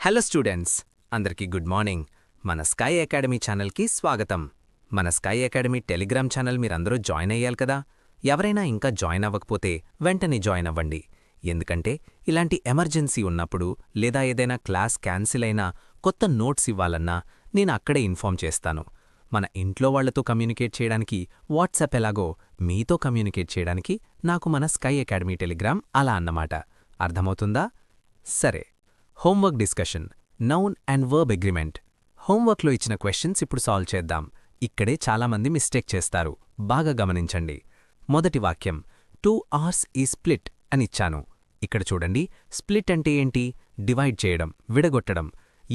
Hello students, అందరికీ good morning. మన sky academy ఛానల్కి స్వాగతం. మన స్కై అకాడమీ టెలిగ్రామ్ ఛానల్ మీరందరూ జాయిన్ అయ్యాలి కదా. ఎవరైనా ఇంకా జాయిన్ అవ్వకపోతే వెంటనే జాయిన్ అవ్వండి. ఎందుకంటే ఇలాంటి ఎమర్జెన్సీ ఉన్నప్పుడు లేదా ఏదైనా క్లాస్ క్యాన్సిల్ అయినా కొత్త నోట్స్ ఇవ్వాలన్నా నేను అక్కడే ఇన్ఫార్మ్ చేస్తాను. మన ఇంట్లో వాళ్లతో కమ్యూనికేట్ చేయడానికి వాట్సాప్ ఎలాగో మీతో కమ్యూనికేట్ చేయడానికి నాకు మన స్కై అకాడమీ టెలిగ్రామ్ అలా అన్నమాట. అర్థమవుతుందా? సరే, homework discussion, noun and verb agreement. హోంవర్క్లో ఇచ్చిన క్వశ్చన్స్ ఇప్పుడు సాల్వ్ చేద్దాం. ఇక్కడే చాలామంది మిస్టేక్ చేస్తారు, బాగా గమనించండి. మొదటి వాక్యం 2 hours ఈ స్ప్లిట్ అనిచ్చాను. ఇక్కడ చూడండి, స్ప్లిట్ అంటే ఏంటి? డివైడ్ చేయడం, విడగొట్టడం.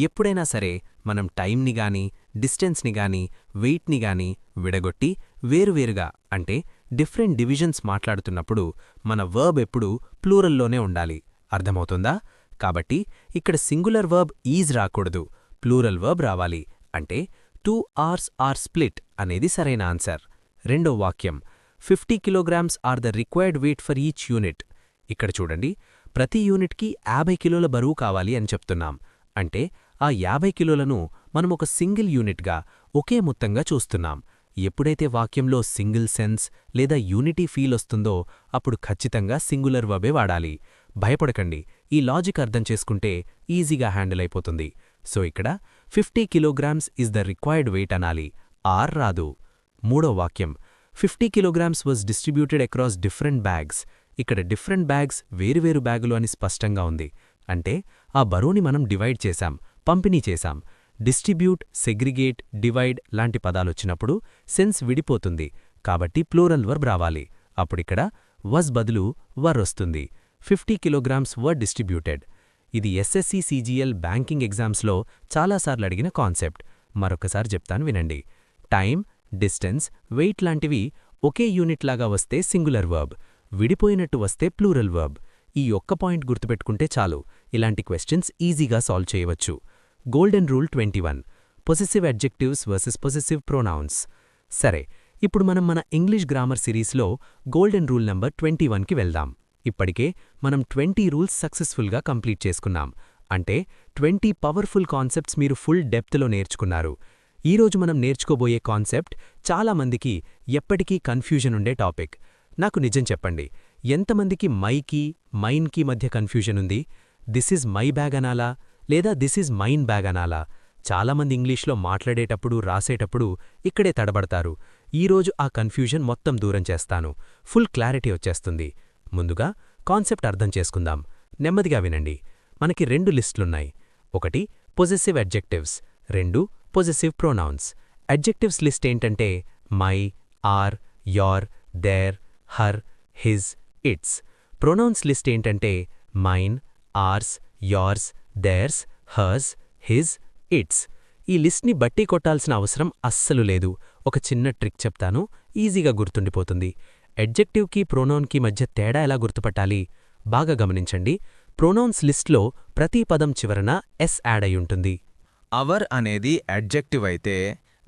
ఎప్పుడైనా సరే మనం టైంని గాని డిస్టెన్స్ని గాని వెయిట్ని గాని విడగొట్టి వేరువేరుగా అంటే డిఫరెంట్ డివిజన్స్ మాట్లాడుతున్నప్పుడు మన వర్బ్ ఎప్పుడూ ప్లూరల్లోనే ఉండాలి. అర్థమవుతుందా? కాబట్టి ఇక్కడ సింగులర్ వర్బ్ ఈజ్ రాకూడదు, ప్లూరల్ వర్బ్ రావాలి. అంటే 2 hours ఆర్ స్ప్లిట్ అనేది సరైన ఆన్సర్. రెండో వాక్యం 50 kilograms are the required weight for each unit. ఇక్కడ చూడండి, ప్రతి యూనిట్కి 50 కిలోల బరువు కావాలి అని చెప్తున్నాం. అంటే ఆ 50 కిలోలను మనం ఒక సింగిల్ యూనిట్గా ఒకే మొత్తంగా చూస్తున్నాం. ఎప్పుడైతే వాక్యంలో సింగిల్ సెన్స్ లేదా యూనిటీ ఫీల్ వస్తుందో అప్పుడు ఖచ్చితంగా సింగులర్ వర్బే వాడాలి. భయపడకండి, ఈ లాజిక్ అర్థం చేసుకుంటే ఈజీగా హ్యాండిల్ అయిపోతుంది. సో ఇక్కడ 50 kilograms is the required weight అనాలి, ఆర్ రాదు. మూడో వాక్యం 50 kilograms was distributed across different bags. ఇక్కడ డిఫరెంట్ బ్యాగ్స్ వేరువేరు బ్యాగులు అని స్పష్టంగా ఉంది. అంటే ఆ బరువుని మనం డివైడ్ చేశాం, పంపిణీ చేశాం. డిస్ట్రిబ్యూట్, సెగ్రిగేట్, డివైడ్ లాంటి పదాలొచ్చినప్పుడు సెన్స్ విడిపోతుంది. కాబట్టి ప్లూరల్ వర్బ్ రావాలి. అప్పుడిక్కడ వజ్ బదులు వర్ వస్తుంది. 50 kilograms వర్ డిస్ట్రిబ్యూటెడ్. ఇది ఎస్ఎస్సి సిజిఎల్ బ్యాంకింగ్ ఎగ్జామ్స్లో చాలాసార్లు అడిగిన కాన్సెప్ట్. మరొకసారి చెప్తాను వినండి. టైం, డిస్టెన్స్, వెయిట్ లాంటివి ఒకే యూనిట్ లాగా వస్తే సింగులర్ వర్బ్, విడిపోయినట్టు వస్తే ప్లూరల్ వర్బ్. ఈ ఒక్క పాయింట్ గుర్తుపెట్టుకుంటే చాలు, ఇలాంటి క్వశ్చన్స్ ఈజీగా సాల్వ్ చేయవచ్చు. Golden rule 21, possessive adjectives versus possessive pronouns. సరే, ఇప్పుడు మనం మన ఇంగ్లీష్ గ్రామర్ సిరీస్లో గోల్డెన్ రూల్ నంబర్ 21కి వెళ్దాం. ఇప్పటికే మనం 20 రూల్స్ సక్సెస్ఫుల్గా కంప్లీట్ చేసుకున్నాం. అంటే 20 పవర్ఫుల్ కాన్సెప్ట్స్ మీరు ఫుల్ డెప్త్లో నేర్చుకున్నారు. ఈరోజు మనం నేర్చుకోబోయే కాన్సెప్ట్ చాలామందికి ఎప్పటికీ కన్ఫ్యూజన్ ఉండే టాపిక్. నాకు నిజం చెప్పండి, ఎంతమందికి మైకి, మైన్కి మధ్య కన్ఫ్యూజన్ ఉంది? దిస్ ఈజ్ మై బ్యాగ్ అనాలా లేదా దిస్ ఈజ్ మైన్ బ్యాగ్ అనాలా? చాలామంది ఇంగ్లీష్లో మాట్లాడేటప్పుడు, రాసేటప్పుడు ఇక్కడే తడబడతారు. ఈరోజు ఆ కన్ఫ్యూజన్ మొత్తం దూరం చేస్తాను, ఫుల్ క్లారిటీ వచ్చేస్తుంది. ముందుగా కాన్సెప్ట్ అర్థం చేసుకుందాం. నెమ్మదిగా వినండి. మనకి 2 లిస్టులున్నాయి. ఒకటి possessive adjectives, 2 possessive pronouns. Adjectives list ఏంటంటే my, our, your, their, her, his, its. Pronouns list ఏంటంటే mine, ours, yours, theirs, hers, his, its. ఈ లిస్ట్ని బట్టి కొట్టాల్సిన అవసరం అస్సలు లేదు. ఒక చిన్న ట్రిక్ చెప్తాను, ఈజీగా గుర్తుండిపోతుంది. అడ్జెక్టివ్కి ప్రొనౌన్కి మధ్య తేడా ఎలా గుర్తుపట్టాలి? బాగా గమనించండి. ప్రొనౌన్స్ లిస్ట్లో ప్రతి పదం చివరన ఎస్ యాడ్ అయి ఉంటుంది. అవర్ అనేది అడ్జెక్టివ్ అయితే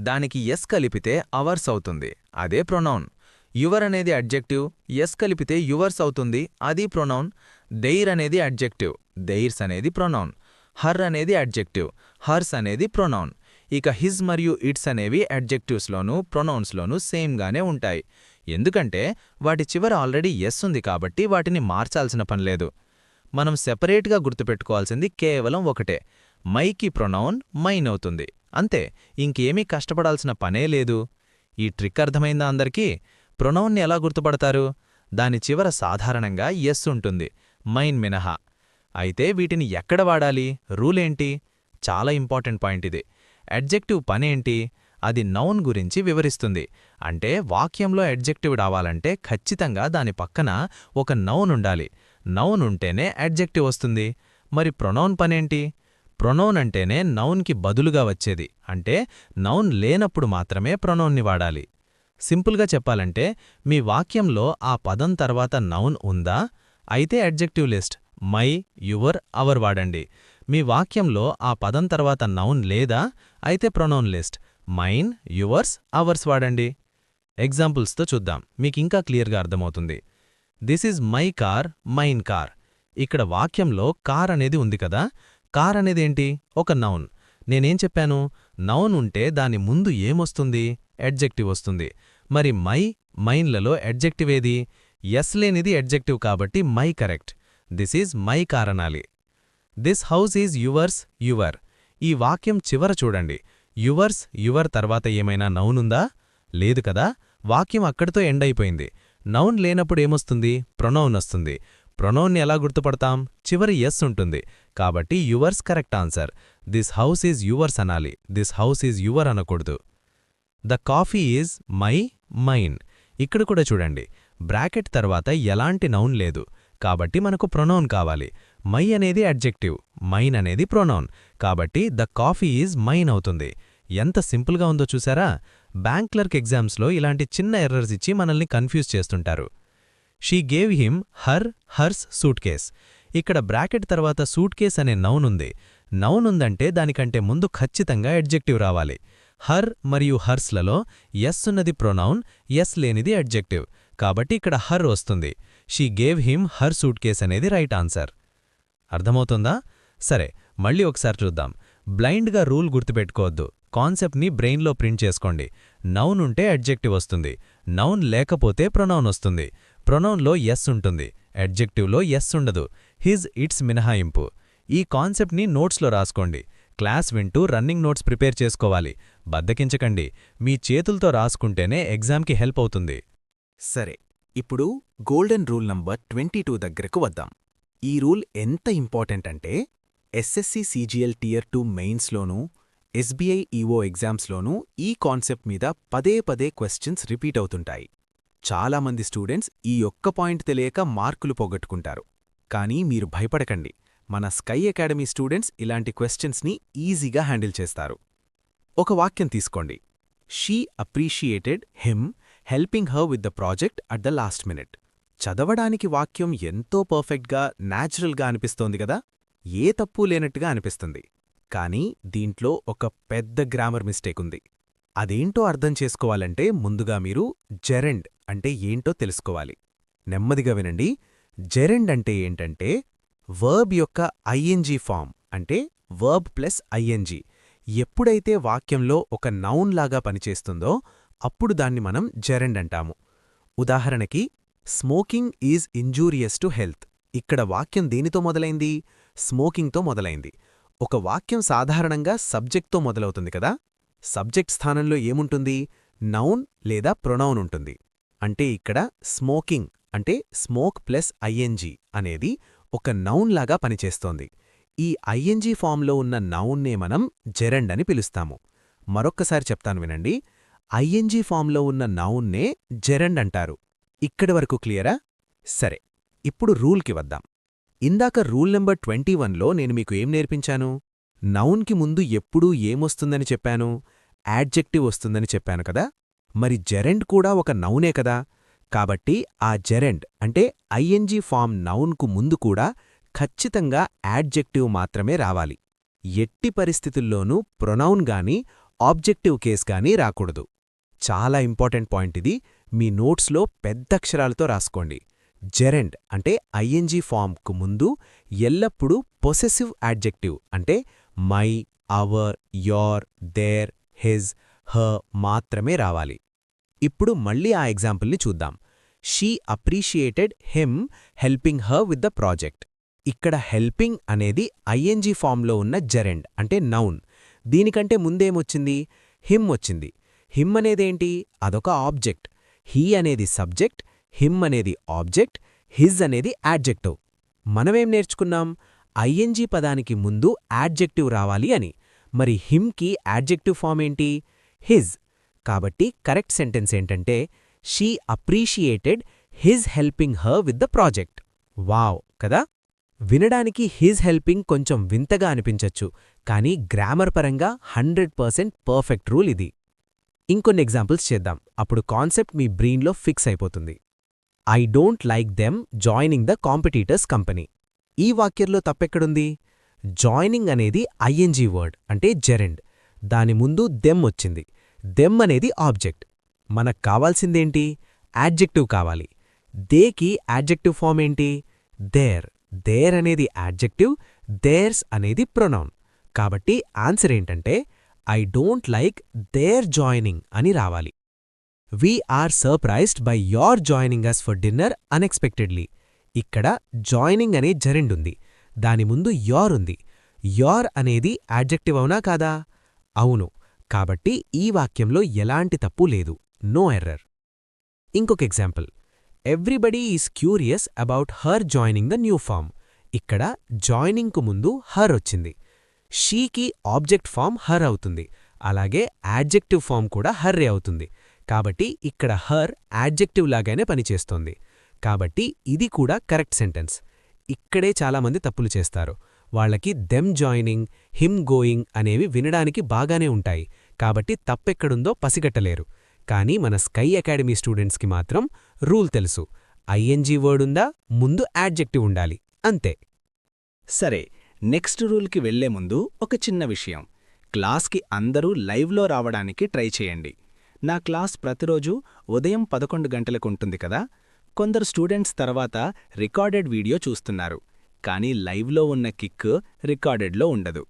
దానికి ఎస్ కలిపితే అవర్స్ అవుతుంది, అదే ప్రొనౌన్. యువర్ అనేది అడ్జెక్టివ్, ఎస్ కలిపితే యువర్స్ అవుతుంది, అది ప్రొనౌన్. దెయిర్ అనేది అడ్జెక్టివ్, దెయిర్స్ అనేది ప్రొనౌన్. హర్ అనేది అడ్జెక్టివ్, హర్స్ అనేది ప్రొనౌన్. ఇక హిజ్ మరియు ఇట్స్ అనేవి అడ్జెక్టివ్స్లోనూ ప్రొనౌన్స్లోనూ సేమ్గానే ఉంటాయి. ఎందుకంటే వాటి చివర ఆల్రెడీ ఎస్ ఉంది కాబట్టి వాటిని మార్చాల్సిన పనిలేదు. మనం సెపరేట్గా గుర్తుపెట్టుకోవాల్సింది కేవలం ఒకటే, మైకి ప్రొనౌన్ మైన్ అవుతుంది, అంతే. ఇంకేమీ కష్టపడాల్సిన పనే లేదు. ఈ ట్రిక్ అర్థమైందా అందరికీ? ప్రొనౌన్ని ఎలా గుర్తుపడతారు? దాని చివర సాధారణంగా ఎస్ ఉంటుంది, మైన్ మినహా. అయితే వీటిని ఎక్కడ వాడాలి? రూలేంటి? చాలా ఇంపార్టెంట్ పాయింట్ ఇది. అడ్జెక్టివ్ పనేంటి? అది నౌన్ గురించి వివరిస్తుంది. అంటే వాక్యంలో అడ్జెక్టివ్ రావాలంటే ఖచ్చితంగా దాని పక్కన ఒక నౌన్ ఉండాలి. నౌన్ ఉంటేనే అడ్జెక్టివ్ వస్తుంది. మరి ప్రొనౌన్ పనేంటి? ప్రొనౌన్ అంటేనే నౌన్కి బదులుగా వచ్చేది. అంటే నౌన్ లేనప్పుడు మాత్రమే ప్రొనౌన్ని వాడాలి. సింపుల్గా చెప్పాలంటే మీ వాక్యంలో ఆ పదం తర్వాత నౌన్ ఉందా? అయితే adjective list my, your, our వాడండి. మీ వాక్యంలో ఆ పదం తర్వాత నౌన్ లేదా? అయితే pronoun list mine, yours, ours వాడండి. ఎగ్జాంపుల్స్తో చూద్దాం, మీకింకా క్లియర్గా అర్థమవుతుంది. This is my car, mine car. ఇక్కడ వాక్యంలో కార్ అనేది ఉంది కదా, కార్ అనేదేంటి? ఒక నౌన్. నేనేం చెప్పాను? నౌన్ ఉంటే దాని ముందు ఏమొస్తుంది? అడ్జెక్టివ్ వస్తుంది. మరి మైన్లలో అడ్జెక్టివ్ ఏది? ఎస్ లేనిది అడ్జెక్టివ్ కాబట్టి my correct. This is my car అనాలి. This house is yours, your. ఈ వాక్యం చివర చూడండి. యువర్స్, యువర్ తర్వాత ఏమైనా నౌన్ ఉందా? లేదు కదా. వాక్యం అక్కడితో ఎండ్ అయిపోయింది. నౌన్ లేనప్పుడు ఏమొస్తుంది? ప్రొనౌన్ వస్తుంది. ప్రొనౌన్ని ఎలా గుర్తుపడతాం? చివరి ఎస్ ఉంటుంది. కాబట్టి yours correct answer. This house is yours అనాలి. దిస్ హౌస్ ఈజ్ యువర్ అనకూడదు. The coffee is mine. ఇక్కడ కూడా చూడండి, బ్రాకెట్ తర్వాత ఎలాంటి నౌన్ లేదు కాబట్టి మనకు ప్రొనౌన్ కావాలి. మై అనేది అడ్జెక్టివ్, మైన్ అనేది ప్రొనౌన్. కాబట్టి ద కాఫీ ఈజ్ మైన్ అవుతుంది. ఎంత సింపుల్గా ఉందో చూసారా? బ్యాంక్ క్లర్క్ ఎగ్జామ్స్లో ఇలాంటి చిన్న ఎర్రర్స్ ఇచ్చి మనల్ని కన్ఫ్యూజ్ చేస్తుంటారు. She gave him hurts suitcase. ఇక్కడ బ్రాకెట్ తర్వాత సూట్ కేస్ అనే నౌన్ ఉంది. నౌన్ ఉందంటే దానికంటే ముందు ఖచ్చితంగా అడ్జెక్టివ్ రావాలి. హర్ మరియు హర్స్లలో ఎస్ ఉన్నది ప్రొనౌన్, ఎస్ లేనిది అడ్జెక్టివ్. కాబట్టి ఇక్కడ హర్ వస్తుంది. She gave him her suit case అనేది రైట్ ఆన్సర్. అర్థమవుతుందా? సరే, మళ్ళీ ఒకసారి చూద్దాం. బ్లైండ్గా రూల్ గుర్తుపెట్టుకోవద్దు. కాన్సెప్ట్ని బ్రెయిన్లో ప్రింట్ చేసుకోండి. నౌన్ ఉంటే అడ్జెక్టివ్ వస్తుంది. నౌన్ లేకపోతే ప్రొనౌన్ వస్తుంది. ప్రొనౌన్లో ఎస్ ఉంటుంది, అడ్జెక్టివ్లో ఎస్ ఉండదు. హిజ్, ఇట్స్ మినహాయింపు. ఈ కాన్సెప్ట్ని నోట్స్లో రాసుకోండి. క్లాస్ వింటూ రన్నింగ్ నోట్స్ ప్రిపేర్ చేసుకోవాలి. బద్దకించకండి. మీ చేతులతో రాసుకుంటేనే ఎగ్జామ్కి హెల్ప్ అవుతుంది. సరే, ఇప్పుడు గోల్డెన్ రూల్ నంబర్ 22 దగ్గరకు వద్దాం. ఈ రూల్ ఎంత ఇంపార్టెంట్ అంటే ఎస్ఎస్సి సిజిఎల్ టియర్ 2 మెయిన్స్లోనూ ఎస్బీఐ ఈఓ ఎగ్జామ్స్లోనూ ఈ కాన్సెప్ట్ మీద పదే పదే క్వశ్చన్స్ రిపీట్ అవుతుంటాయి. చాలామంది స్టూడెంట్స్ ఈ ఒక్క పాయింట్ తెలియక మార్కులు పోగొట్టుకుంటారు. కానీ మీరు భయపడకండి, మన స్కై అకాడమీ స్టూడెంట్స్ ఇలాంటి క్వశ్చన్స్ని ఈజీగా హ్యాండిల్ చేస్తారు. ఒక వాక్యం తీసుకోండి. She appreciated him helping her with the project at the last minute. చదవడానికి వాక్యం ఎంతో పర్ఫెక్ట్గా, న్యాచురల్గా అనిపిస్తోంది కదా, ఏ తప్పూ లేనట్టుగా అనిపిస్తుంది. కానీ దీంట్లో ఒక పెద్ద గ్రామర్ మిస్టేక్ ఉంది. అదేంటో అర్థం చేసుకోవాలంటే ముందుగా మీరు జెరెండ్ అంటే ఏంటో తెలుసుకోవాలి. నెమ్మదిగా వినండి. జెరెండ్ అంటే ఏంటంటే వర్బ్ యొక్క ఐఎన్జీ ఫామ్, అంటే వర్బ్ ప్లస్ ఐఎన్జీ ఎప్పుడైతే వాక్యంలో ఒక నౌన్ లాగా పనిచేస్తుందో అప్పుడు దాన్ని మనం జెరెండ్ అంటాము. ఉదాహరణకి, smoking is injurious to health. ఇక్కడ వాక్యం దేనితో మొదలైంది? స్మోకింగ్తో మొదలైంది. ఒక వాక్యం సాధారణంగా సబ్జెక్ట్తో మొదలవుతుంది కదా. సబ్జెక్ట్ స్థానంలో ఏముంటుంది? నౌన్ లేదా ప్రొనౌన్ ఉంటుంది. అంటే ఇక్కడ స్మోకింగ్ అంటే స్మోక్ ప్లస్ ఐఎన్జీ అనేది ఒక నౌన్ లాగా పనిచేస్తోంది. ఈ ఐఎన్జీ ఫామ్లో ఉన్న నౌన్నే మనం జెరెండ్ అని పిలుస్తాము. మరొక్కసారి చెప్తాను వినండి. ఐఎన్జీ ఫామ్లో ఉన్న నౌన్నే జెరెండ్ అంటారు. ఇక్కడి వరకు క్లియరా? సరే, ఇప్పుడు రూల్కి వద్దాం. ఇందాక రూల్ నెంబర్ 21లో నేను మీకు ఏం నేర్పించాను? నౌన్కి ముందు ఎప్పుడూ ఏమొస్తుందని చెప్పాను? యాడ్జెక్టివ్ వస్తుందని చెప్పాను కదా. మరి జెరెండ్ కూడా ఒక నౌనే కదా. కాబట్టి ఆ జెరెండ్ అంటే ఐఎన్జీ ఫామ్ నౌన్కు ముందు కూడా ఖచ్చితంగా యాడ్జెక్టివ్ మాత్రమే రావాలి. ఎట్టి పరిస్థితుల్లోనూ ప్రొనౌన్ గానీ ఆబ్జెక్టివ్ కేస్ గానీ రాకూడదు. చాలా ఇంపార్టెంట్ పాయింట్ ఇది. మీ నోట్స్లో పెద్దక్షరాలతో రాసుకోండి. జెరెండ్ అంటే ఐఎన్జీ ఫామ్కు ముందు ఎల్లప్పుడూ పొసెసివ్ యాడ్జెక్టివ్ అంటే my, our, your, their, his, her మాత్రమే రావాలి. ఇప్పుడు మళ్ళీ ఆ ఎగ్జాంపుల్ని చూద్దాం. She appreciated him helping her with the project. ఇక్కడ హెల్పింగ్ అనేది ఐఎన్జీ ఫామ్లో ఉన్న జెరెండ్ అంటే నౌన్. దీనికంటే ముందేమొచ్చింది? హిమ్ వచ్చింది. హిమ్ అనేదేంటి? అదొక ఆబ్జెక్ట్. హీ అనేది సబ్జెక్ట్, హిమ్ అనేది ఆబ్జెక్ట్, హిజ్ అనేది యాడ్జెక్టివ్. మనమేం నేర్చుకున్నాం? ఐఎన్జీ పదానికి ముందు యాడ్జెక్టివ్ రావాలి అని. మరి హిమ్కి యాడ్జెక్టివ్ ఫామ్ ఏంటి? హిజ్. కాబట్టి కరెక్ట్ సెంటెన్స్ ఏంటంటే she appreciated his helping her with the project. Wow కదా. వినడానికి హిజ్ హెల్పింగ్ కొంచెం వింతగా అనిపించచ్చు, కానీ గ్రామర్ పరంగా 100% పర్ఫెక్ట్ రూల్ ఇది. ఇంకొన్ని ఎగ్జాంపుల్స్ చేద్దాం. అప్పుడు కాన్సెప్ట్ మీ బ్రెయిన్లో ఫిక్స్ అయిపోతుంది. I don't like them joining the competitors company. ఈ వాక్యంలో తప్పెక్కడుంది? జాయినింగ్ అనేది ఐఎన్జీ వర్డ్ అంటే జెరెండ్. దాని ముందు దెమ్ వచ్చింది. దెమ్ అనేది ఆబ్జెక్ట్. మనకు కావాల్సిందేంటి? యాడ్జెక్టివ్ కావాలి. దేకి యాడ్జెక్టివ్ ఫామ్ ఏంటి? దేర్. దేర్ అనేది యాడ్జెక్టివ్, దేర్స్ అనేది ప్రొనౌన్. కాబట్టి ఆన్సర్ ఏంటంటే I don't like their joining అని రావాలి. We are surprised by your joining us for dinner unexpectedly. ఇక్కడ జాయినింగ్ అనే జెరెండుంది, దాని ముందు యోర్ ఉంది. యోర్ అనేది యాడ్జెక్టివ్ అవునా కాదా? అవును. కాబట్టి ఈ వాక్యంలో ఎలాంటి తప్పు లేదు, నో ఎర్రర్. ఇంకొక example, everybody is curious about her joining the new firm. ఇక్కడ జాయినింగ్కు ముందు హర్ వచ్చింది. షీకి ఆబ్జెక్ట్ ఫామ్ హర్ అవుతుంది, అలాగే యాడ్జెక్టివ్ ఫామ్ కూడా హర్రే అవుతుంది. కాబట్టి ఇక్కడ హర్ యాడ్జెక్టివ్ లాగానే పనిచేస్తోంది. కాబట్టి ఇది కూడా కరెక్ట్ సెంటెన్స్. ఇక్కడే చాలామంది తప్పులు చేస్తారు. వాళ్ళకి దెమ్ జాయినింగ్, హిమ్ గోయింగ్ అనేవి వినడానికి బాగానే ఉంటాయి, కాబట్టి తప్పెక్కడుందో పసిగట్టలేరు. కానీ మన స్కై అకాడమీ స్టూడెంట్స్కి మాత్రం రూల్ తెలుసు. ఐఎన్జీ వర్డ్ ఉందా, ముందు యాడ్జెక్టివ్ ఉండాలి, అంతే. సరే, నెక్స్ట్ రూల్కి వెళ్లే ముందు ఒక చిన్న విషయం. క్లాస్కి అందరూ లైవ్లో రావడానికి ట్రై చేయండి. నా క్లాస్ ప్రతిరోజు ఉదయం 11 గంటలకుంటుంది కదా. కొందరు స్టూడెంట్స్ తర్వాత రికార్డెడ్ వీడియో చూస్తున్నారు, కానీ లైవ్లో ఉన్న కిక్ రికార్డెడ్లో ఉండదు.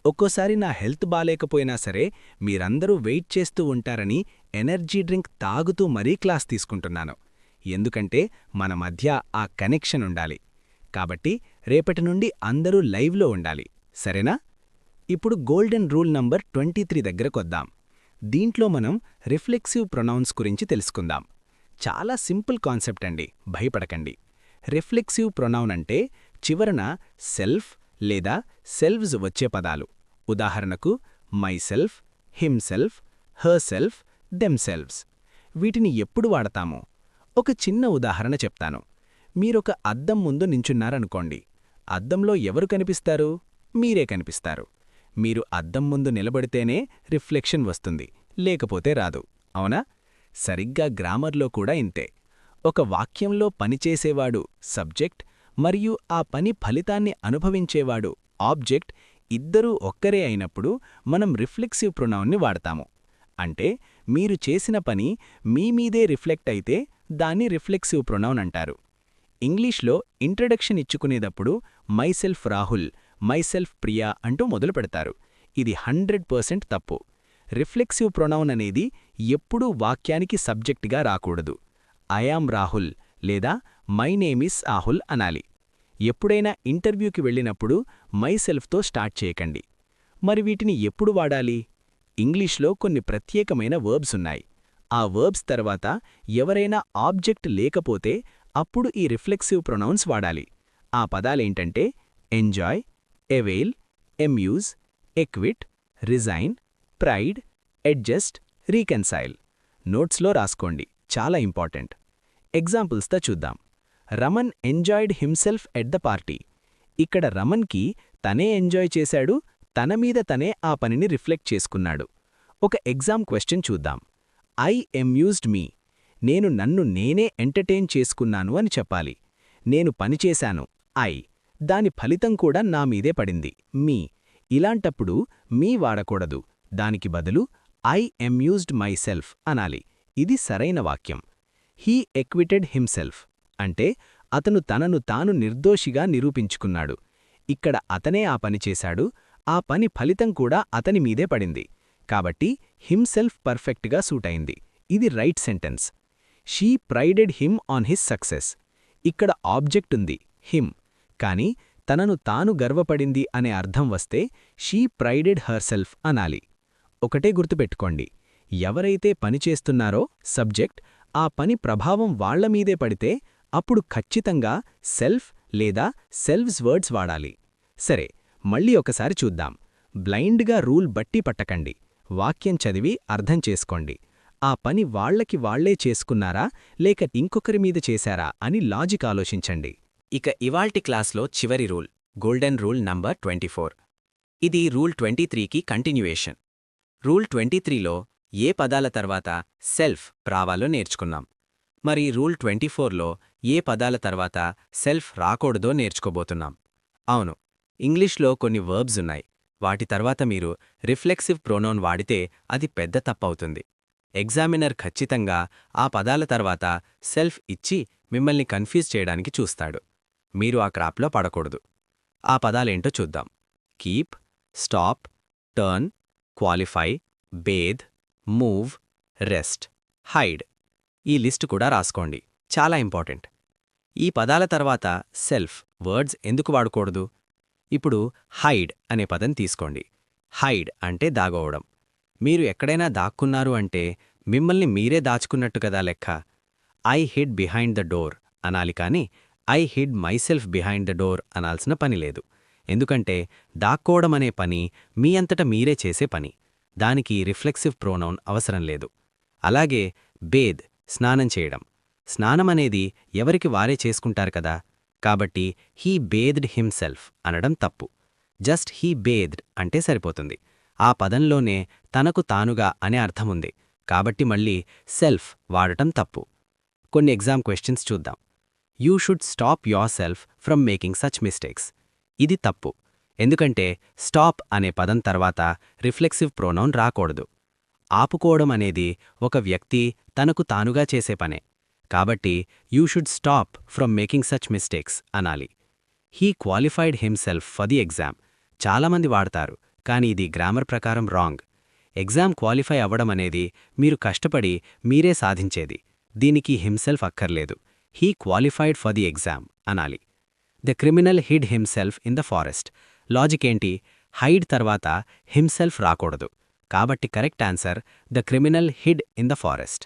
ఒక్కోసారి నా హెల్త్ బాలేకపోయినా సరే మీరందరూ వెయిట్ చేస్తూ ఉంటారని ఎనర్జీ డ్రింక్ తాగుతూ మరీ క్లాస్ తీసుకుంటున్నాను. ఎందుకంటే మన మధ్య ఆ కనెక్షన్ ఉండాలి. కాబట్టి రేపటి నుండి అందరూ లైవ్లో ఉండాలి, సరేనా? ఇప్పుడు గోల్డెన్ రూల్ నంబర్ 23 దగ్గరకొద్దాం. దీంట్లో మనం రిఫ్లెక్సివ్ ప్రొనౌన్స్ గురించి తెలుసుకుందాం. చాలా సింపుల్ కాన్సెప్ట్ అండి, భయపడకండి. రిఫ్లెక్సివ్ ప్రొనౌన్ అంటే చివరన సెల్ఫ్ లేదా సెల్వ్స్ వచ్చే పదాలు. ఉదాహరణకు మైసెల్ఫ్, హిమ్సెల్ఫ్, హర్సెల్ఫ్, దెమ్సెల్వ్స్. వీటిని ఎప్పుడు వాడతాము? ఒక చిన్న ఉదాహరణ చెప్తాను. మీరొక అద్దం ముందు నించున్నారనుకోండి. అద్దంలో ఎవరు కనిపిస్తారు? మీరే కనిపిస్తారు. మీరు అద్దం ముందు నిలబడితేనే రిఫ్లెక్షన్ వస్తుంది, లేకపోతే రాదు, అవునా? సరిగ్గా గ్రామర్లో కూడా ఇంతే. ఒక వాక్యంలో పనిచేసేవాడు సబ్జెక్ట్ మరియు ఆ పని ఫలితాన్ని అనుభవించేవాడు ఆబ్జెక్ట్ ఇద్దరూ ఒక్కరే అయినప్పుడు మనం రిఫ్లెక్సివ్ ప్రొనౌన్ని వాడతాము. అంటే మీరు చేసిన పని మీ మీదే రిఫ్లెక్ట్ అయితే దాన్ని రిఫ్లెక్సివ్ ప్రొనౌన్ అంటారు. ఇంగ్లీష్లో ఇంట్రడక్షన్ ఇచ్చుకునేటప్పుడు మైసెల్ఫ్ రాహుల్, మైసెల్ఫ్ ప్రియా అంటూ మొదలు పెడతారు. ఇది 100% తప్పు. రిఫ్లెక్సివ్ ప్రొనౌన్ అనేది ఎప్పుడూ వాక్యానికి సబ్జెక్ట్గా రాకూడదు. ఐ యామ్ రాహుల్ లేదా మై నేమ్ ఈస్ రాహుల్ అనాలి. ఎప్పుడైనా ఇంటర్వ్యూకి వెళ్ళినప్పుడు మైసెల్ఫ్తో స్టార్ట్ చేయకండి. మరి వీటిని ఎప్పుడు వాడాలి? ఇంగ్లీష్లో కొన్ని ప్రత్యేకమైన వర్బ్స్ ఉన్నాయి. ఆ వర్బ్స్ తర్వాత ఎవరైనా ఆబ్జెక్ట్ లేకపోతే అప్పుడు ఈ రిఫ్లెక్సివ్ ప్రొనౌన్స్ వాడాలి. ఆ పదాలేంటంటే enjoy, avail, amuse, acquit, resign, pride, adjust, reconcile. నోట్స్లో రాసుకోండి, చాలా ఇంపార్టెంట్. ఎగ్జాంపుల్స్తో చూద్దాం. Raman enjoyed himself at the party. ఇక్కడ రమన్కి తనే ఎంజాయ్ చేశాడు, తన మీద తనే ఆ పనిని రిఫ్లెక్ట్ చేసుకున్నాడు. ఒక ఎగ్జామ్ క్వశ్చన్ చూద్దాం. ఐ ఎమ్యూజ్డ్ మీ. నేను నన్ను నేనే ఎంటర్టైన్ చేసుకున్నాను అని చెప్పాలి. నేను పనిచేశాను ఐ, దాని ఫలితం కూడా నా మీదే పడింది మీ. ఇలాంటప్పుడు మీ వాడకూడదు, దానికి బదులు ఐ ఎమ్యూజ్డ్ మైసెల్ఫ్ అనాలి. ఇది సరైన వాక్యం. హీ ఎక్విటెడ్ హిమ్సెల్ఫ్ అంటే అతను తనను తాను నిర్దోషిగా నిరూపించుకున్నాడు. ఇక్కడ అతనే ఆ పని చేశాడు, ఆ పని ఫలితం కూడా అతని మీదే పడింది. కాబట్టి హిమ్సెల్ఫ్ పర్ఫెక్ట్గా సూటైంది. ఇది right sentence. She prided him on his success. ఇక్కడ ఆబ్జెక్ట్ ఉంది హిమ్, కానీ తనను తాను గర్వపడింది అనే అర్థం వస్తే షీ ప్రైడెడ్ హర్సెల్ఫ్ అనాలి. ఒకటే గుర్తుపెట్టుకోండి, ఎవరైతే పనిచేస్తున్నారో సబ్జెక్ట్ ఆ పని ప్రభావం వాళ్లమీదే పడితే అప్పుడు ఖచ్చితంగా సెల్ఫ్ లేదా సెల్వ్స్ వర్డ్స్ వాడాలి. సరే, మళ్ళీ ఒకసారి చూద్దాం. బ్లైండ్గా రూల్ బట్టి పట్టకండి. వాక్యం చదివి అర్థం చేసుకోండి. ఆ పని వాళ్లకి వాళ్లే చేసుకున్నారా లేక ఇంకొకరి మీద చేశారా అని లాజిక్ ఆలోచించండి. ఇక ఇవాల్టి క్లాస్లో చివరి రూల్, గోల్డెన్ రూల్ నంబర్ 24. ఇది రూల్ 23కి కంటిన్యూయేషన్. రూల్ 23లో ఏ పదాల తర్వాత సెల్ఫ్ రావాలో నేర్చుకున్నాం. మరి రూల్ 24లో ఏ పదాల తర్వాత సెల్ఫ్ రాకూడదో నేర్చుకోబోతున్నాం. అవును, ఇంగ్లీష్లో కొన్ని వర్బ్స్ ఉన్నాయి. వాటి తర్వాత మీరు రిఫ్లెక్సివ్ ప్రొనౌన్ వాడితే అది పెద్ద తప్పవుతుంది. ఎగ్జామినర్ ఖచ్చితంగా ఆ పదాల తర్వాత సెల్ఫ్ ఇచ్చి మిమ్మల్ని కన్ఫ్యూజ్ చేయడానికి చూస్తాడు. మీరు ఆ క్రాప్లో పడకూడదు. ఆ పదాలేంటో చూద్దాం. Keep, stop, turn, qualify, bathe, move, rest, hide. ఈ లిస్ట్ కూడా రాసుకోండి, చాలా ఇంపార్టెంట్. ఈ పదాల తర్వాత సెల్ఫ్ వర్డ్స్ ఎందుకు వాడకూడదు? ఇప్పుడు హైడ్ అనే పదం తీసుకోండి. హైడ్ అంటే దాగోవడం. మీరు ఎక్కడైనా దాక్కున్నారు అంటే మిమ్మల్ని మీరే దాచుకున్నట్టు కదా లెక్క. I hid behind the door అనాలి కానీ I hid myself behind the door అనాల్సిన పని లేదు. ఎందుకంటే దాక్కోవడం అనే పని మీ అంతట మీరే చేసే పని. దానికి రిఫ్లెక్సివ్ ప్రోనౌన్ అవసరం లేదు. అలాగే బేద్ స్నానం చేయడం. స్నానమనేది ఎవరికి వారే చేసుకుంటారు కదా, కాబట్టి హీ బేద్డ్ హిమ్సెల్ఫ్ అనడం తప్పు. జస్ట్ హీ బేద్డ్ అంటే సరిపోతుంది. ఆ పదంలోనే తనకు తానుగా అనే అర్థముంది, కాబట్టి మళ్ళీ సెల్ఫ్ వాడటం తప్పు. కొన్ని ఎగ్జామ్ క్వశ్చన్స్ చూద్దాం. You should stop your self from making such mistakes. ఇది తప్పు, ఎందుకంటే స్టాప్ అనే పదం తర్వాత రిఫ్లెక్సివ్ ప్రోనౌన్ రాకూడదు. ఆపుకోవడం అనేది ఒక వ్యక్తి తనకు తానుగా చేసే పనే, కాబట్టి you should stop from making such mistakes అనాలి. He qualified himself for the exam చాలామంది వాడతారు, కానీ ఇది గ్రామర్ ప్రకారం రాంగ్. ఎగ్జామ్ క్వాలిఫై అవ్వడం అనేది మీరు కష్టపడి మీరే సాధించేది. దీనికి హిమ్సెల్ఫ్ అక్కర్లేదు. He qualified for the exam అనాలి. The criminal hid himself in the forest. Logic ఏంటి? హైడ్ తర్వాత హిమ్సెల్ఫ్ రాకూడదు, కాబట్టి correct answer the criminal hid in the forest.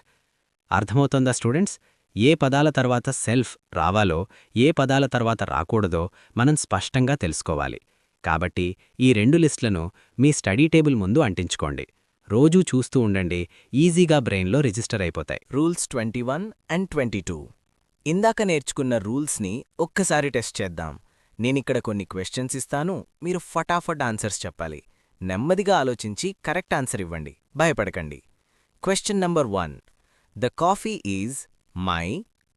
అర్థమవుతోందా స్టూడెంట్స్? ఏ పదాల తర్వాత సెల్ఫ్ రావాలో, ఏ పదాల తర్వాత రాకూడదో మనం స్పష్టంగా తెలుసుకోవాలి. కాబట్టి ఈ 2 లిస్టులను మీ స్టడీ టేబుల్ ముందు అంటించుకోండి. రోజూ చూస్తూ ఉండండి, ఈజీగా బ్రెయిన్లో రిజిస్టర్ అయిపోతాయి. Rules 21 and 22. ఇందాక నేర్చుకున్న రూల్స్ని ఒక్కసారి టెస్ట్ చేద్దాం. నేనిక్కడ కొన్ని క్వశ్చన్స్ ఇస్తాను, మీరు ఫటాఫట్ ఆన్సర్స్ చెప్పాలి. నెమ్మదిగా ఆలోచించి కరెక్ట్ ఆన్సర్ ఇవ్వండి, భయపడకండి. Question number 1. The coffee is my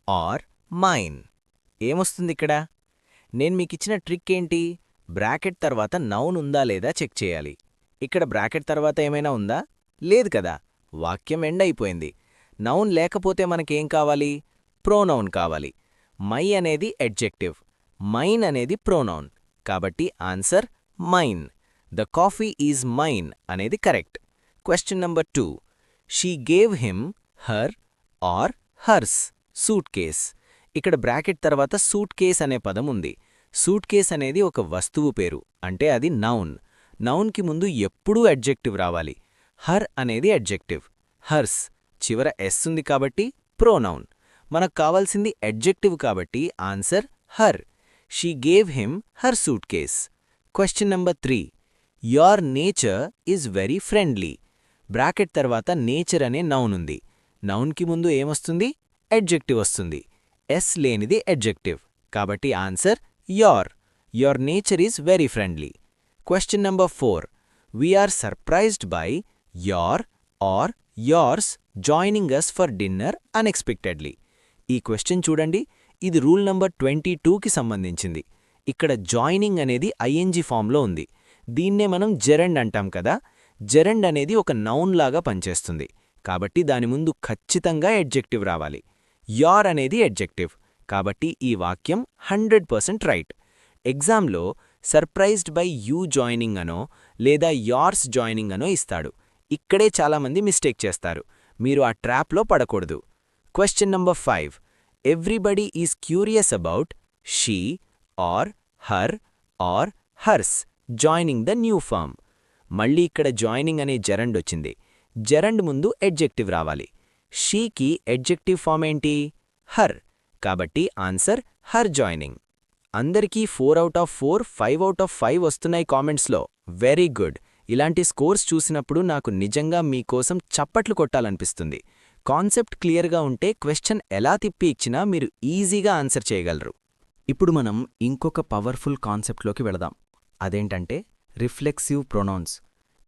or mine. ఏమొస్తుందిక్కడ? నేను మీకిచ్చిన ట్రిక్ ఏంటి? బ్రాకెట్ తర్వాత నౌన్ ఉందా లేదా చెక్ చేయాలి. ఇక్కడ బ్రాకెట్ తర్వాత ఏమైనా ఉందా? లేదు కదా, వాక్యం ఎండ్ అయిపోయింది. నౌన్ లేకపోతే మనకేం కావాలి? ప్రోనౌన్ కావాలి. మై అనేది ఎడ్జెక్టివ్, మైన్ అనేది ప్రోనౌన్, కాబట్టి answer mine. The coffee is mine అనేది correct. Question number 2. She gave him her or hers suitcase. ఇక్కడ బ్రాకెట్ తర్వాత సూట్ కేస్ అనే పదం ఉంది. సూట్ కేస్ అనేది ఒక వస్తువు పేరు, అంటే అది నౌన్. నౌన్కి ముందు ఎప్పుడూ అడ్జెక్టివ్ రావాలి. హర్ అనేది అడ్జెక్టివ్, హర్స్ చివర ఎస్ ఉంది కాబట్టి ప్రోనౌన్. మనకు కావాల్సింది అడ్జెక్టివ్ కాబట్టి answer her. She gave him her suit case. Question number 3. Your nature is very friendly. Bracket తర్వాత నేచర్ అనే నౌన్ ఉంది. నౌన్కి ముందు ఏమొస్తుంది? అడ్జెక్టివ్ వస్తుంది. ఎస్ లేనిది అడ్జెక్టివ్, కాబట్టి answer your. Your nature is very friendly. Question number 4. We are surprised by your or yours joining us for dinner unexpectedly. ఈ question చూడండి, ఇది రూల్ నంబర్ 22కి సంబంధించింది. ఇక్కడ జాయినింగ్ అనేది ఐఎన్జీ ఫామ్లో ఉంది. దీన్నే మనం జెరండ్ అంటాం కదా. జెరండ్ అనేది ఒక నౌన్ లాగా పనిచేస్తుంది, కాబట్టి దాని ముందు ఖచ్చితంగా ఎడ్జెక్టివ్ రావాలి. యోర్ అనేది ఎడ్జెక్టివ్, కాబట్టి ఈ వాక్యం 100% రైట్. ఎగ్జామ్లో సర్ప్రైజ్డ్ బై యూ జాయినింగ్ అనో లేదా యార్స్ జాయినింగ్ అనో ఇస్తాడు. ఇక్కడే చాలామంది మిస్టేక్ చేస్తారు. మీరు ఆ ట్రాప్లో పడకూడదు. Question number 5. Everybody is curious about she or her or hers joining the new firm. మళ్ళీ ఇక్కడ జాయినింగ్ అనే జెరండ్ వచ్చింది. జెరండ్ ముందు ఎడ్జెక్టివ్ రావాలి. షీకి ఎడ్జెక్టివ్ ఫామ్ ఏంటి? హర్, కాబట్టి ఆన్సర్ హర్ జాయినింగ్. అందరికీ 4/4, 5/5 వస్తున్నాయి కామెంట్స్లో. Very good. ఇలాంటి స్కోర్స్ చూసినప్పుడు నాకు నిజంగా మీకోసం చప్పట్లు కొట్టాలనిపిస్తుంది. కాన్సెప్ట్ క్లియర్గా ఉంటే క్వశ్చన్ ఎలా తిప్పి ఇచ్చినా మీరు ఈజీగా ఆన్సర్ చేయగలరు. ఇప్పుడు మనం ఇంకొక పవర్ఫుల్ కాన్సెప్ట్లోకి వెళదాం. అదేంటంటే రిఫ్లెక్సివ్ ప్రొనౌన్స్.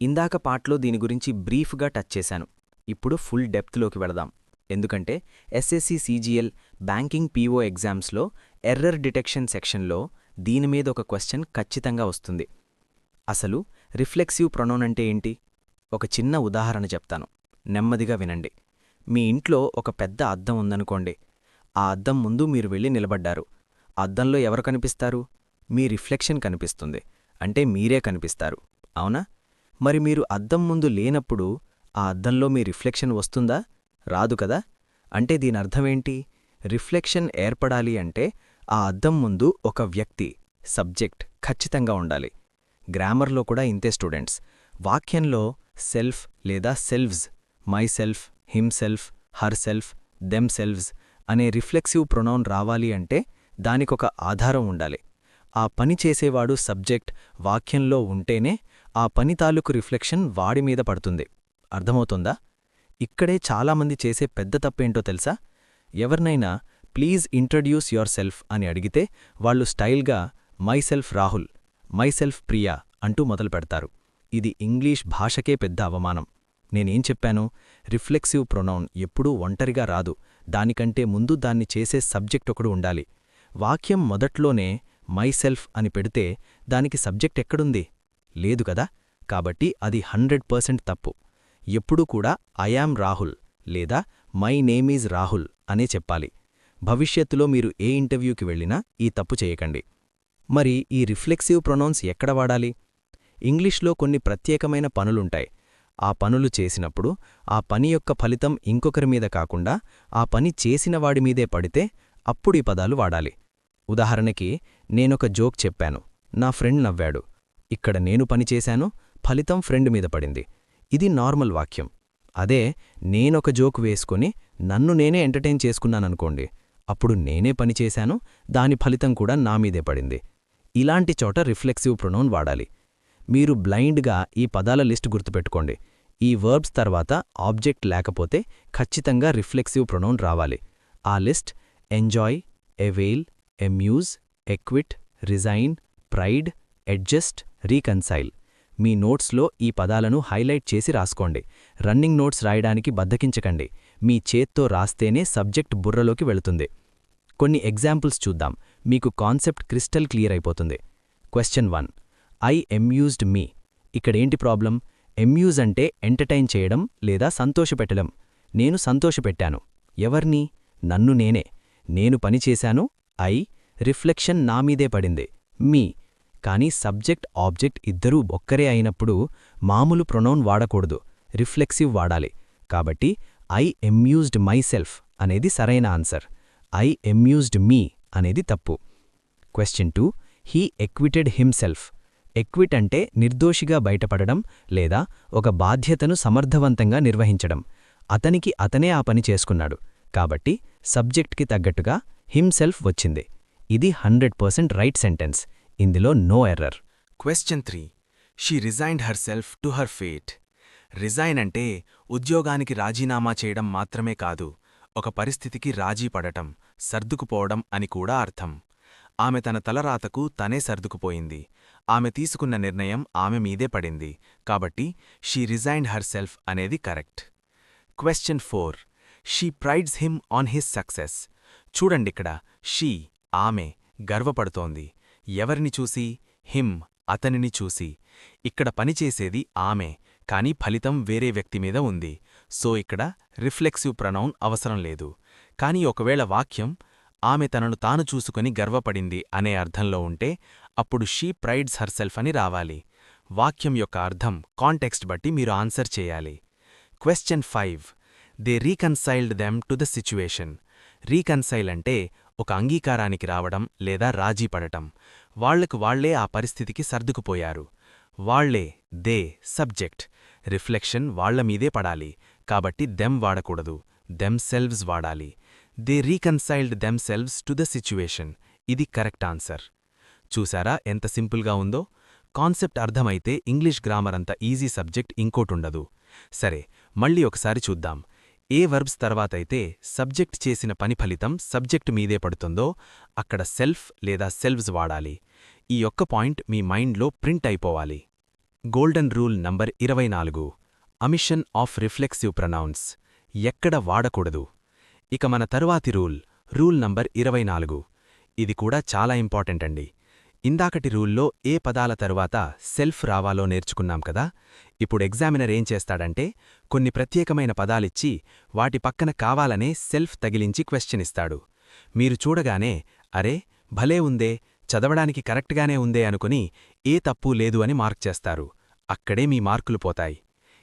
ఇందాక పార్ట్లో దీని గురించి బ్రీఫ్గా టచ్ చేశాను. ఇప్పుడు ఫుల్ డెప్త్లోకి వెళదాం. ఎందుకంటే ఎస్ఎస్సి సిజిఎల్ బ్యాంకింగ్ పీఓ ఎగ్జామ్స్లో ఎర్రర్ డిటెక్షన్ సెక్షన్లో దీని మీద ఒక క్వశ్చన్ ఖచ్చితంగా వస్తుంది. అసలు రిఫ్లెక్సివ్ ప్రొనౌన్ అంటే ఏంటి? ఒక చిన్న ఉదాహరణ చెప్తాను, నెమ్మదిగా వినండి. మీ ఇంట్లో ఒక పెద్ద అద్దం ఉందనుకోండి. ఆ అద్దం ముందు మీరు వెళ్ళి నిలబడ్డారు. అద్దంలో ఎవరు కనిపిస్తారు? మీ రిఫ్లెక్షన్ కనిపిస్తుంది. అంటే మీరే కనిపిస్తారు, అవునా? మరి మీరు అద్దం ముందు లేనప్పుడు ఆ అద్దంలో మీ రిఫ్లెక్షన్ వస్తుందా? రాదు కదా? అంటే దీనర్థమేంటి? రిఫ్లెక్షన్ ఏర్పడాలి అంటే ఆ అద్దం ముందు ఒక వ్యక్తి, సబ్జెక్ట్ ఖచ్చితంగా ఉండాలి. గ్రామర్లో కూడా ఇంతే స్టూడెంట్స్. వాక్యంలో సెల్ఫ్ లేదా selves, my self, himself, her self, them selves అనే రిఫ్లెక్సివ్ ప్రొనౌన్ రావాలి అంటే దానికొక ఆధారం ఉండాలి. ఆ పని చేసేవాడు సబ్జెక్ట్ వాక్యంలో ఉంటేనే ఆ పని తాలూకు రిఫ్లెక్షన్ వాడిమీద పడుతుంది. అర్థమవుతుందా? ఇక్కడే చాలామంది చేసే పెద్ద తప్పేంటో తెలుసా? ఎవరినైనా ప్లీజ్ ఇంట్రడ్యూస్ యోర్ సెల్ఫ్ అని అడిగితే వాళ్ళు స్టైల్గా మైసెల్ఫ్ రాహుల్, మైసెల్ఫ్ ప్రియా అంటూ మొదలుపెడతారు. ఇది ఇంగ్లీష్ భాషకే పెద్ద అవమానం. నేనేం చెప్పాను? రిఫ్లెక్సివ్ ప్రొనౌన్ ఎప్పుడూ ఒంటరిగా రాదు. దానికంటే ముందు దాన్ని చేసే సబ్జెక్ట్ ఒకడు ఉండాలి. వాక్యం మొదట్లోనే మైసెల్ఫ్ అని పెడితే దానికి సబ్జెక్ట్ ఎక్కడుంది? లేదు కదా? కాబట్టి అది 100% తప్పు. ఎప్పుడూ కూడా ఐయామ్ రాహుల్ లేదా మై నేమీజ్ రాహుల్ అనే చెప్పాలి. భవిష్యత్తులో మీరు ఏ ఇంటర్వ్యూకి వెళ్ళినా ఈ తప్పు చేయకండి. మరి ఈ రిఫ్లెక్సివ్ ప్రొనౌన్స్ ఎక్కడ వాడాలి? ఇంగ్లీష్లో కొన్ని ప్రత్యేకమైన పనులుంటాయి. ఆ పనులు చేసినప్పుడు ఆ పని యొక్క ఫలితం ఇంకొకరి మీద కాకుండా ఆ పని చేసినవాడిమీదే పడితే అప్పుడీ పదాలు వాడాలి. ఉదాహరణకి, నేనొక జోక్ చెప్పాను, నా ఫ్రెండ్ నవ్వాడు. ఇక్కడ నేను పనిచేశాను, ఫలితం ఫ్రెండ్ మీద పడింది. ఇది నార్మల్ వాక్యం. అదే నేనొక జోక్ వేసుకొని నన్ను నేనే ఎంటర్టైన్ చేసుకున్నాననుకోండి, అప్పుడు నేనే పనిచేశాను, దాని ఫలితం కూడా నా మీదే పడింది. ఇలాంటి చోట రిఫ్లెక్సివ్ ప్రొనౌన్ వాడాలి. మీరు బ్లైండ్గా ఈ పదాల లిస్ట్ గుర్తుపెట్టుకోండి. ఈ వర్బ్స్ తర్వాత ఆబ్జెక్ట్ లేకపోతే ఖచ్చితంగా రిఫ్లెక్సివ్ ప్రొనౌన్ రావాలి. ఆ list enjoy, avail, amuse, acquit, resign, pride, adjust, reconcile. మీ నోట్స్లో ఈ పదాలను హైలైట్ చేసి రాసుకోండి. రన్నింగ్ నోట్స్ రాయడానికి బద్ధకించకండి. మీ చేత్తో రాస్తేనే సబ్జెక్ట్ బుర్రలోకి వెళుతుంది. కొన్ని ఎగ్జాంపుల్స్ చూద్దాం. మీకు కాన్సెప్ట్ క్రిస్టల్ క్లియర్ అయిపోతుంది. క్వశ్చన్ 1. I amused me. ఇక్కడేంటి ప్రాబ్లం? అమ్యూజ్ అంటే ఎంటర్టైన్ చేయడం లేదా సంతోషపెట్టడం. నేను సంతోషపెట్టాను. ఎవర్ని? నన్ను నేనే. నేను పనిచేశాను, ఐ, రిఫ్లెక్షన్ నామీదే పడింది, మీ. కానీ సబ్జెక్ట్ ఆబ్జెక్ట్ ఇద్దరూ ఒక్కరే అయినప్పుడు మామూలు ప్రొనౌన్ వాడకూడదు, రిఫ్లెక్సివ్ వాడాలి. కాబట్టి ఐ అమ్యూజ్డ్ మైసెల్ఫ్ అనేది సరైన ఆన్సర్. ఐ అమ్యూజ్డ్ మీ అనేది తప్పు. క్వశ్చన్ 2. He acquitted himself. ఎక్విట్ అంటే నిర్దోషిగా బయటపడడం లేదా ఒక బాధ్యతను సమర్థవంతంగా నిర్వహించడం. అతనికి అతనే ఆ పని చేసుకున్నాడు. కాబట్టి సబ్జెక్ట్కి తగ్గట్టుగా హిమ్సెల్ఫ్ వచ్చింది. ఇది 100% రైట్ సెంటెన్స్. ఇందులో no error. Question 3. She resigned herself to her fate. Resign అంటే ఉద్యోగానికి రాజీనామా చేయడం మాత్రమే కాదు, ఒక పరిస్థితికి రాజీ పడటం, సర్దుకుపోవడం అని కూడా అర్థం. ఆమె తన తలరాతకు తనే సర్దుకుపోయింది. ఆమె తీసుకున్న నిర్ణయం ఆమె మీదే పడింది. కాబట్టి షీ రిజైన్డ్ హర్ సెల్ఫ్ అనేది correct. Question 4. She prides him on his success. చూడండిక్కడ షీ, ఆమె, గర్వపడుతోంది. ఎవరిని చూసి? హిమ్, అతనిని చూసి. ఇక్కడ పనిచేసేది ఆమె, కానీ ఫలితం వేరే వ్యక్తి మీద ఉంది. సో ఇక్కడ రిఫ్లెక్సివ్ ప్రొనౌన్ అవసరం లేదు. కానీ ఒకవేళ వాక్యం ఆమె తనను తాను చూసుకొని గర్వపడింది అనే అర్థంలో ఉంటే అప్పుడు షీ ప్రైడ్స్ హర్సెల్ఫ్ అని రావాలి. వాక్యం యొక్క అర్థం కాంటెక్స్ట్ బట్టి మీరు ఆన్సర్ చేయాలి. Question 5. They reconciled them to the situation. Reconcile అంటే ఒక అంగీకారానికి రావడం లేదా రాజీ పడటం. వాళ్లకు వాళ్లే ఆ పరిస్థితికి సర్దుకుపోయారు. వాళ్లే, దే, సబ్జెక్ట్. రిఫ్లెక్షన్ వాళ్లమీదే పడాలి. కాబట్టి దెమ్ వాడకూడదు, దెమ్సెల్వ్స్ వాడాలి. They reconciled themselves to the situation. ఇది కరెక్ట్ ఆన్సర్. చూసారా ఎంత సింపుల్గా ఉందో? కాన్సెప్ట్ అర్థమైతే ఇంగ్లీష్ గ్రామర్ అంత ఈజీ సబ్జెక్ట్ ఇంకోటుండదు. సరే, మళ్ళీ ఒకసారి చూద్దాం. ఏ వర్బ్స్ తర్వాతైతే సబ్జెక్ట్ చేసిన పని ఫలితం సబ్జెక్ట్ మీదే పడుతుందో అక్కడ సెల్ఫ్ లేదా సెల్వ్స్ వాడాలి. ఈ ఒక్క పాయింట్ మీ మైండ్లో ప్రింట్ అయిపోవాలి. Golden rule number 24. అమిషన్ of reflexive pronounce. ఎక్కడ వాడకూడదు. ఇక మన తరువాతి రూల్ నంబర్ 24. ఇది కూడా చాలా ఇంపార్టెంట్ అండి. ఇందాకటి రూల్లో ఏ పదాల తరువాత సెల్ఫ్ రావాలో నేర్చుకున్నాం కదా. ఇప్పుడు ఎగ్జామినర్ ఏం చేస్తాడంటే కొన్ని ప్రత్యేకమైన పదాలిచ్చి వాటి పక్కన కావాలనే సెల్ఫ్ తగిలించి క్వశ్చన్ ఇస్తాడు. మీరు చూడగానే అరే భలే ఉందే, చదవడానికి కరెక్ట్గానే ఉందే అనుకుని ఏ తప్పు లేదు అని మార్క్ చేస్తారు. అక్కడే మీ మార్కులు పోతాయి.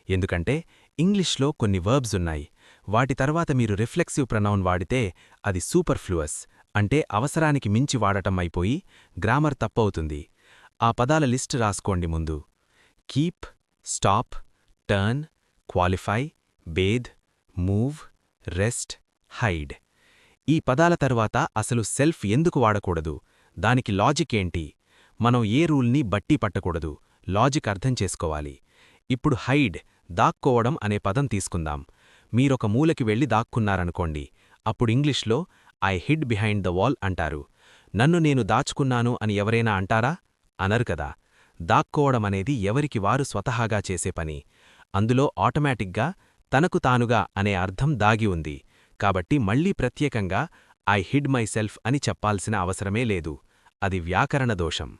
ఎందుకంటే ఇంగ్లీష్లో కొన్ని వర్బ్స్ ఉన్నాయి. వాటి తర్వాత మీరు రిఫ్లెక్సివ్ ప్రొనౌన్ వాడితే అది సూపర్ఫ్లూయస్, అంటే అవసరానికి మించి వాడటం అయిపోయి గ్రామర్ తప్పవుతుంది. ఆ పదాల లిస్ట్ రాసుకోండి ముందు. Keep, stop, turn, qualify, bathe, move, rest, hide. ఈ పదాల తర్వాత అసలు సెల్ఫ్ ఎందుకు వాడకూడదు, దానికి లాజిక్ ఏంటి? మనం ఏ రూల్ని బట్టి పట్టకూడదు, లాజిక్ అర్థం చేసుకోవాలి. ఇప్పుడు హైడ్, దాక్కోవడం అనే పదం తీసుకుందాం. మీరొక మూలకి వెళ్ళి దాక్కున్నారనుకోండి, అప్పుడు ఇంగ్లీష్లో I hid behind the wall అంటారు. నన్ను నేను దాచుకున్నాను అని ఎవరైనా అంటారా? అనరు కదా. దాక్కోవడమనేది ఎవరికి వారు స్వతహాగా చేసే పని. అందులో ఆటోమేటిక్గా తనకు తానుగా అనే అర్థం దాగి ఉంది. కాబట్టి మళ్లీ ప్రత్యేకంగా ఐ హిడ్ మైసెల్ఫ్ అని చెప్పాల్సిన అవసరమే లేదు. అది వ్యాకరణ దోషం.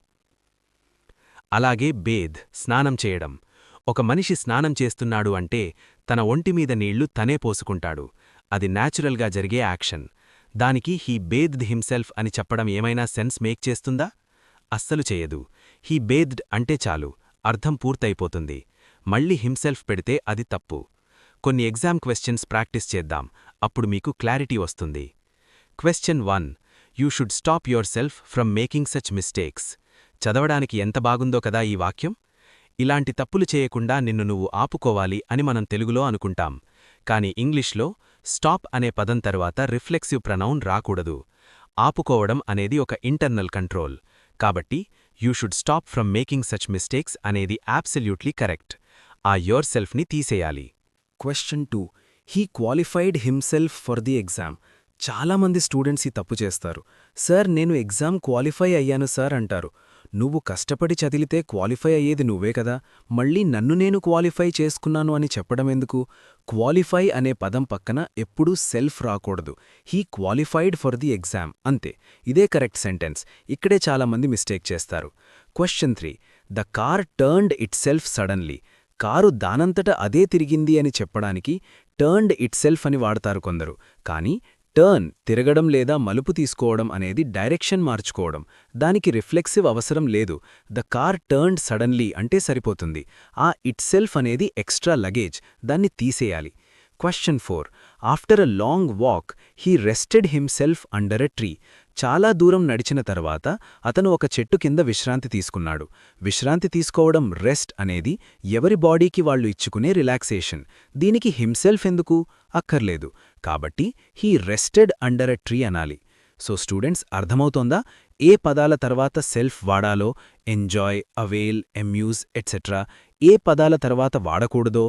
అలాగే బేద్, స్నానం చేయడం. ఒక మనిషి స్నానం చేస్తున్నాడు అంటే తన ఒంటిమీద నీళ్లు తనే పోసుకుంటాడు. అది న్యాచురల్గా జరిగే యాక్షన్. దానికి హీ బేద్డ్ హిమ్సెల్ఫ్ అని చెప్పడం ఏమైనా సెన్స్ మేక్ చేస్తుందా? అస్సలు చేయదు. హీ బేద్డ్ అంటే చాలు, అర్థం పూర్తయిపోతుంది. మళ్ళీ హిమ్సెల్ఫ్ పెడితే అది తప్పు. కొన్ని ఎగ్జామ్ క్వశ్చన్స్ ప్రాక్టీస్ చేద్దాం, అప్పుడు మీకు క్లారిటీ వస్తుంది. Question 1. You should stop your self from making such mistakes. చదవడానికి ఎంత బాగుందో కదా ఈ వాక్యం. ఇలాంటి తప్పులు చేయకుండా నిన్ను నువ్వు ఆపుకోవాలి అని మనం తెలుగులో అనుకుంటాం. కాని ఇంగ్లీష్లో స్టాప్ అనే పదం తర్వాత రిఫ్లెక్సివ్ ప్రొనౌన్ రాకూడదు. ఆపుకోవడం అనేది ఒక ఇంటర్నల్ కంట్రోల్. కాబట్టి you should stop from making such mistakes అనేది అబ్సల్యూట్లీ కరెక్ట్. ఆ యోర్ సెల్ఫ్ని తీసేయాలి. Question 2. He qualified himself for the exam. చాలామంది స్టూడెంట్స్ ఈ తప్పు చేస్తారు. సార్ నేను ఎగ్జామ్ క్వాలిఫై అయ్యాను సార్ అంటారు. నువ్వు కష్టపడి చదివితే క్వాలిఫై అయ్యేది నువ్వే కదా, మళ్ళీ నన్ను నేను క్వాలిఫై చేసుకున్నాను అని చెప్పడమెందుకు? క్వాలిఫై అనే పదం పక్కన ఎప్పుడూ సెల్ఫ్ రాకూడదు. He qualified for the exam అంతే. ఇదే కరెక్ట్ సెంటెన్స్. ఇక్కడే చాలామంది మిస్టేక్ చేస్తారు. Question 3. The car turned it self suddenly. Car దానంతట అదే తిరిగింది అని చెప్పడానికి టర్న్డ్ ఇట్ సెల్ఫ్ అని వాడతారు కొందరు. కానీ టర్న్ తిరగడం లేదా మలుపు తీసుకోవడం అనేది డైరెక్షన్ మార్చుకోవడం. దానికి రిఫ్లెక్సివ్ అవసరం లేదు. ద కార్ టర్న్డ్ సడన్లీ అంటే సరిపోతుంది. ఆ ఇట్ సెల్ఫ్ అనేది ఎక్స్ట్రా లగేజ్, దాన్ని తీసేయాలి. Question 4. After a long walk he rested himself under a tree. చాలా దూరం నడిచిన తర్వాత అతను ఒక చెట్టు కింద విశ్రాంతి తీసుకున్నాడు. విశ్రాంతి తీసుకోవడం, రెస్ట్ అనేది ఎవరి బాడీకి వాళ్ళు ఇచ్చుకునే రిలాక్సేషన్. దీనికి హిమ్సెల్ఫ్ ఎందుకు? అక్కర్లేదు. కాబట్టి he rested under a tree అనాలి. సో స్టూడెంట్స్, అర్థమవుతోందా ఏ పదాల తర్వాత సెల్ఫ్ వాడాలో? Enjoy, avail, amuse etcetera. ఏ పదాల తర్వాత వాడకూడదో?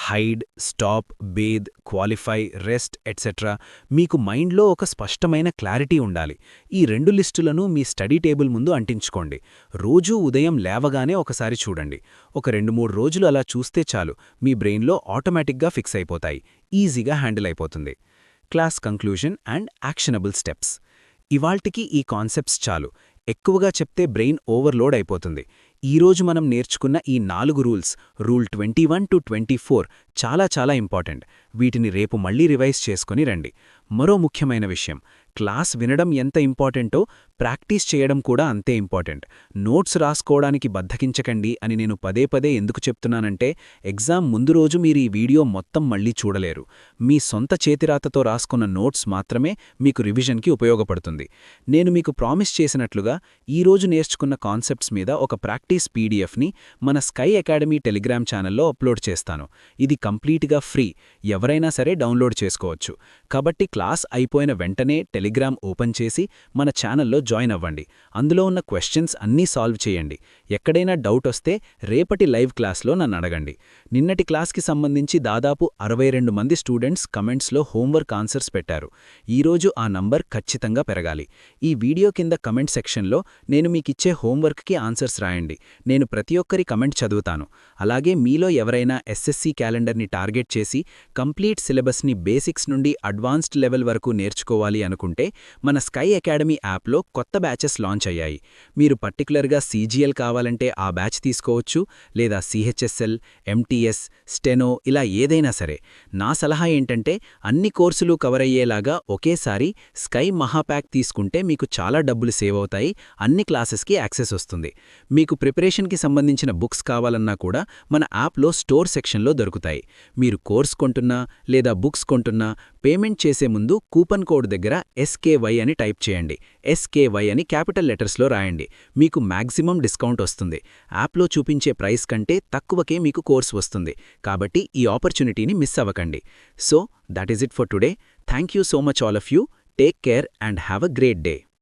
Hide, stop, bathe, qualify, rest etcetera. మీకు మైండ్లో ఒక స్పష్టమైన క్లారిటీ ఉండాలి. ఈ 2 లిస్టులను మీ స్టడీ టేబుల్ ముందు అంటించుకోండి. రోజూ ఉదయం లేవగానే ఒకసారి చూడండి. ఒక 2-3 రోజులు అలా చూస్తే చాలు, మీ బ్రెయిన్లో ఆటోమేటిక్గా ఫిక్స్ అయిపోతాయి. ఈజీగా హ్యాండిల్ అయిపోతుంది. Class conclusion and actionable steps. ఇవాల్టికి ఈ కాన్సెప్ట్స్ చాలు. ఎక్కువగా చెప్తే బ్రెయిన్ ఓవర్లోడ్ అయిపోతుంది. ఈరోజు మనం నేర్చుకున్న ఈ 4 రూల్స్, రూల్ 21 to 24 చాలా చాలా ఇంపార్టెంట్. వీటిని రేపు మళ్ళీ రివైజ్ చేసుకుని రండి. మరో ముఖ్యమైన విషయం, క్లాస్ వినడం ఎంత ఇంపార్టెంటో ప్రాక్టీస్ చేయడం కూడా అంతే ఇంపార్టెంట్. నోట్స్ రాసుకోవడానికి బద్ధకించకండి అని నేను పదే పదే ఎందుకు చెప్తున్నానంటే, ఎగ్జామ్ ముందు రోజు మీరు ఈ వీడియో మొత్తం మళ్ళీ చూడలేరు. మీ సొంత చేతిరాతతో రాసుకున్న నోట్స్ మాత్రమే మీకు రివిజన్కి ఉపయోగపడుతుంది. నేను మీకు ప్రామిస్ చేసినట్లుగా ఈరోజు నేర్చుకున్న కాన్సెప్ట్స్ మీద ఒక ప్రాక్టీస్ పీడిఎఫ్ని మన స్కై అకాడమీ టెలిగ్రామ్ ఛానల్లో అప్లోడ్ చేస్తాను. ఇది కంప్లీట్గా ఫ్రీ, ఎవరైనా సరే డౌన్లోడ్ చేసుకోవచ్చు. కాబట్టి క్లాస్ అయిపోయిన వెంటనే టెలిగ్రామ్ ఓపెన్ చేసి మన ఛానల్లో జాయిన్ అవ్వండి. అందులో ఉన్న క్వశ్చన్స్ అన్నీ సాల్వ్ చేయండి. ఎక్కడైనా డౌట్ వస్తే రేపటి లైవ్ క్లాస్లో నన్ను అడగండి. నిన్నటి క్లాస్కి సంబంధించి దాదాపు 62 మంది స్టూడెంట్స్ కమెంట్స్లో హోంవర్క్ ఆన్సర్స్ పెట్టారు. ఈరోజు ఆ నంబర్ ఖచ్చితంగా పెరగాలి. ఈ వీడియో కింద కమెంట్ సెక్షన్లో నేను మీకిచ్చే హోంవర్క్కి ఆన్సర్స్ రాయండి. నేను ప్రతి ఒక్కరి కమెంట్ చదువుతాను. అలాగే మీలో ఎవరైనా ఎస్ఎస్సి క్యాలెండర్ని టార్గెట్ చేసి కంప్లీట్ సిలబస్ని బేసిక్స్ నుండి అడ్వాన్స్డ్ లెవెల్ వరకు నేర్చుకోవాలి అనుకుంటే మన స్కై అకాడమీ యాప్లో కొత్త బ్యాచెస్ లాంచ్ అయ్యాయి. మీరు పర్టికులర్గా CGL కావాలి కావాలంటే ఆ బ్యాచ్ తీసుకోవచ్చు, లేదా CHSL, MTS, స్టెనో ఇలా ఏదైనా సరే. నా సలహా ఏంటంటే అన్ని కోర్సులు కవర్ అయ్యేలాగా ఒకేసారి స్కై మహాప్యాక్ తీసుకుంటే మీకు చాలా డబ్బులు సేవ్ అవుతాయి, అన్ని క్లాసెస్కి యాక్సెస్ వస్తుంది. మీకు ప్రిపరేషన్కి సంబంధించిన బుక్స్ కావాలన్నా కూడా మన యాప్లో స్టోర్ సెక్షన్లో దొరుకుతాయి. మీరు కోర్స్ కొంటున్నా లేదా బుక్స్ కొంటున్నా పేమెంట్ చేసే ముందు కూపన్ కోడ్ దగ్గర SKY అని టైప్ చేయండి. SKY అని క్యాపిటల్ లెటర్స్లో రాయండి. మీకు మ్యాక్సిమం డిస్కౌంట్ వస్తుంది. యాప్లో చూపించే ప్రైస్ కంటే తక్కువకే మీకు కోర్స్ వస్తుంది. కాబట్టి ఈ ఆపర్చునిటీని మిస్ అవ్వకండి. So that is it for today. Thank you so much all of you. Take care and have a great day.